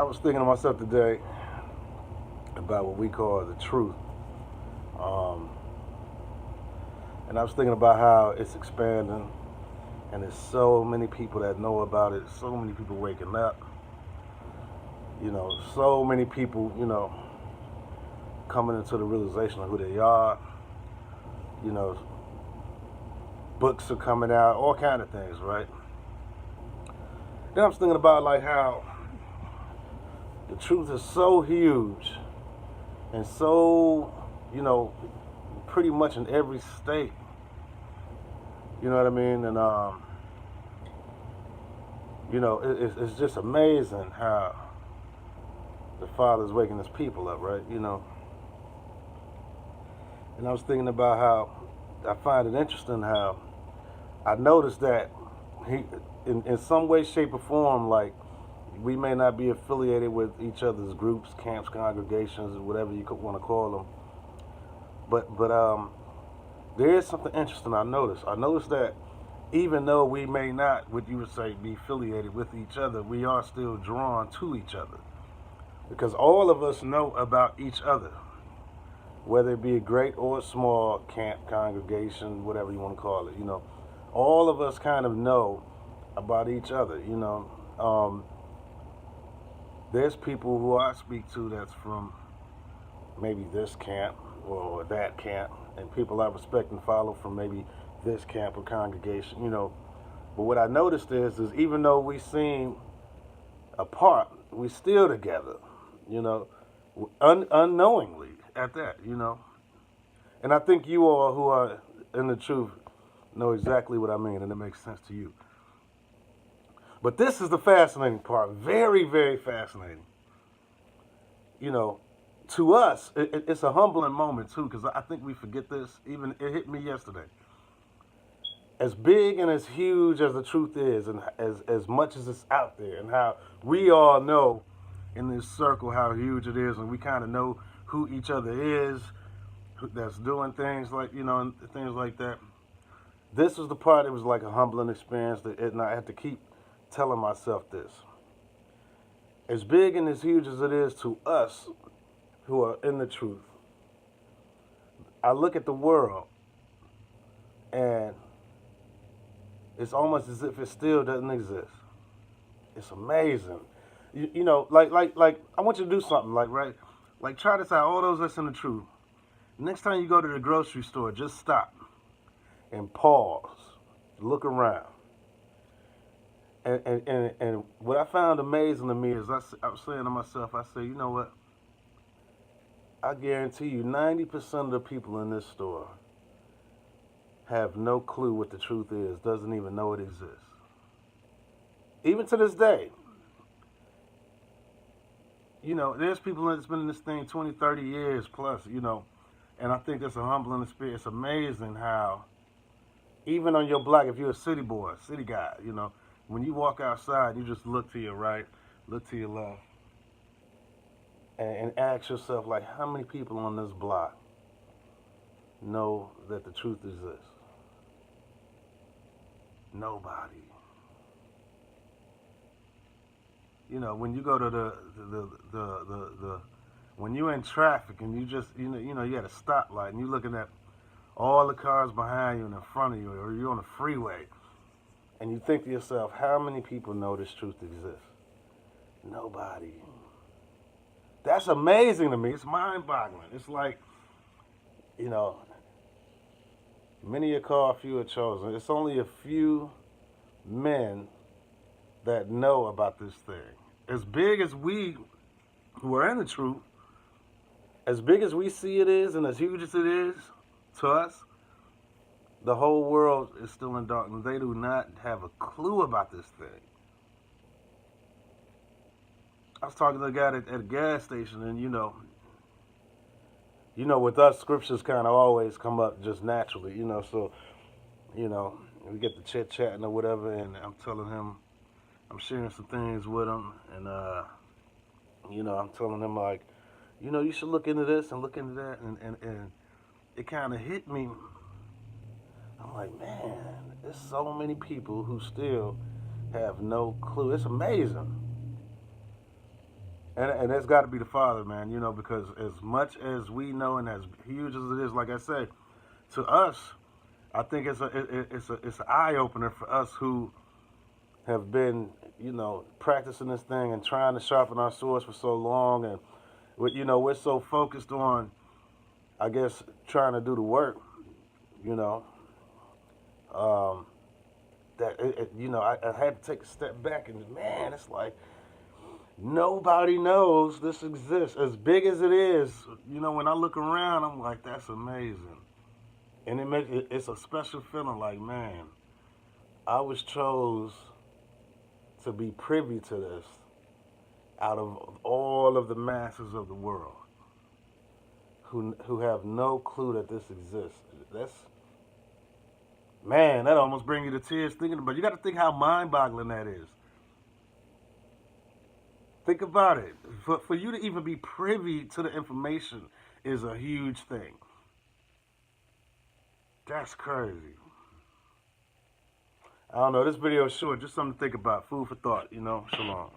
I was thinking to myself today about what we call the truth. Um, and I was thinking about how it's expanding, and there's so many people that know about it, so many people waking up, so many people, coming into the realization of who they are. You know, books are coming out, all kind of things, right? Then I was thinking about like how the truth is so huge and so, you know, pretty much in every state. You know what I mean? And it's just amazing how the Father's waking His people up, right? And I was thinking about how I find it interesting how I noticed that he, in some way, shape, or form, like we may not be affiliated with each other's groups, camps, congregations, whatever you want to call them, but there is something interesting I noticed. I noticed that even though we may not, what you would say, be affiliated with each other, we are still drawn to each other because all of us know about each other, whether it be a great or a small camp, congregation, whatever you want to call it. All of us kind of know about each other. There's people who I speak to that's from maybe this camp or that camp, and people I respect and follow from maybe this camp or congregation. But what I noticed is even though we seem apart, we still together. You know, unknowingly at that. And I think you all who are in the truth know exactly what I mean, and it makes sense to you. But this is the fascinating part. Very, very fascinating. You know, to us, it's a humbling moment too, because I think we forget this. Even it hit me yesterday. As big and as huge as the truth is, and as much as it's out there, and how we all know in this circle how huge it is, and we kind of know who each other is, that's doing things like and things like that. This was the part. It was like a humbling experience, and I had to keep telling myself this. As big and as huge as it is to us who are in the truth, I look at the world and it's almost as if it still doesn't exist. It's amazing. Like I want you to do something like right, like try this out. All those that's in the truth. Next time you go to the grocery store, just stop and pause, look around. And what I found amazing to me is I was saying to myself, I said, you know what? I guarantee you 90% of the people in this store have no clue what the truth is, doesn't even know it exists. Even to this day, there's people that's been in this thing 20, 30 years plus, and I think that's a humbling experience. It's amazing how, even on your block, if you're a city boy, city guy, when you walk outside, you just look to your right, look to your left, and ask yourself, like, how many people on this block know that the truth exists? Nobody. When you go to the when you're in traffic and you just you at a stoplight and you're looking at all the cars behind you and in front of you, or you're on a freeway, and you think to yourself, how many people know this truth exists? Nobody. That's amazing to me. It's mind-boggling. It's like, you know, many are called, few are chosen. It's only a few men that know about this thing. As big as we who are in the truth, as big as we see it is, and as huge as it is to us, the whole world is still in darkness. They do not have a clue about this thing. I was talking to a guy at a gas station, and with us, scriptures kind of always come up just naturally, So, you know, we get the chit chatting or whatever, and I'm telling him, I'm sharing some things with him, and I'm telling him like, you should look into this and look into that, and it kind of hit me. I'm like, man, there's so many people who still have no clue. It's amazing. And it's got to be the Father, man. You know, because as much as we know and as huge as it is, like I said, to us, I think it's an eye opener for us who have been, you know, practicing this thing and trying to sharpen our swords for so long, and you know, we're so focused on, I guess, trying to do the work, you know, um, that you know, I had to take a step back and man, it's like nobody knows this exists as big as it is. You know, when I look around, I'm like, that's amazing, and it's a special feeling. Like, man, I was chose to be privy to this out of all of the masses of the world who have no clue that this exists. That's man, that almost brings you to tears thinking about it. You got to think how mind-boggling that is. Think about it. For you to even be privy to the information is a huge thing. That's crazy. I don't know. This video is short. Just something to think about. Food for thought, you know. Shalom.